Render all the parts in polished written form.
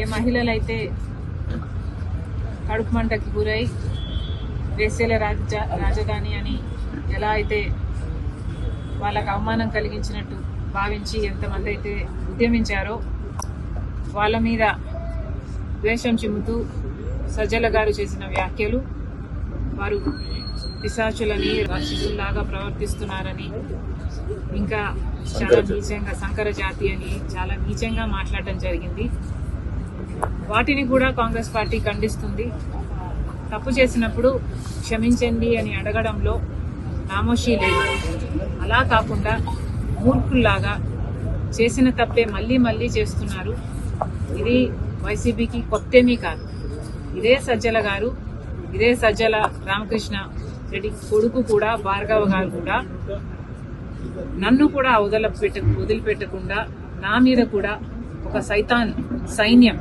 ఏ మహిళలైతే కడుపు మంటకి గురై వేశ్యల రాజధాని అని ఎలా అయితే వాళ్ళకు అవమానం కలిగించినట్టు భావించి ఎంతమంది అయితే ఉద్యమించారో వాళ్ళ మీద ద్వేషం చిమ్ముతూ సజ్జల గారు చేసిన వ్యాఖ్యలు వారు పిశాచులని రాక్షసుల్లాగా ప్రవర్తిస్తున్నారని ఇంకా చాలా నీచంగా సంకర జాతి అని చాలా నీచంగా మాట్లాడడం జరిగింది. వాటిని కూడా కాంగ్రెస్ పార్టీ ఖండిస్తుంది. తప్పు చేసినప్పుడు క్షమించండి అని అడగడంలో నామోషీ లేదు. అలా కాకుండా మూర్ఖుల్లాగా చేసిన తప్పే మళ్ళీ మళ్ళీ చేస్తున్నారు. ఇది వైసీపీకి కొత్తేమీ కాదు. ఇదే సజ్జల గారు, ఇదే సజ్జల రామకృష్ణ రెడ్డి కొడుకు కూడా భార్గవ గారు కూడా నన్ను కూడా వదిలిపెట్టకుండా నా మీద కూడా ఒక సైన్యం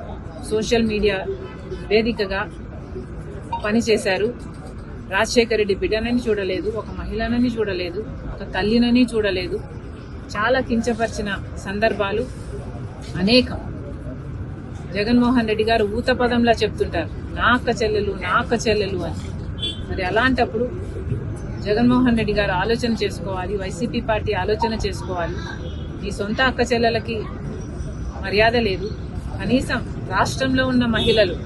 సోషల్ మీడియా వేదికగా పనిచేశారు. రాజశేఖర రెడ్డి బిడ్డనని చూడలేదు, ఒక మహిళనని చూడలేదు, ఒక తల్లినని చూడలేదు. చాలా కించపరిచిన సందర్భాలు అనేకం. జగన్మోహన్ రెడ్డి గారు ఊత పదంలా చెప్తుంటారు, నా అక్క చెల్లెలు అని. మరి అలాంటప్పుడు జగన్మోహన్ రెడ్డి గారు ఆలోచన చేసుకోవాలి, వైసీపీ పార్టీ ఆలోచన చేసుకోవాలి. మీ సొంత అక్క చెల్లెలకి మర్యాద లేదు. కనీసం రాష్ట్రంలో ఉన్న మహిళలు,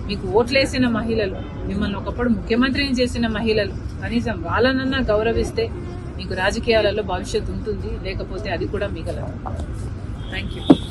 మీకు ఓట్లేసిన మహిళలు, మిమ్మల్ని ఒకప్పుడు ముఖ్యమంత్రిని చేసిన మహిళలు, కనీసం వాళ్ళనన్నా గౌరవిస్తే మీకు రాజకీయాలలో భవిష్యత్తు ఉంటుంది. లేకపోతే అది కూడా మిగలదు. Thank you.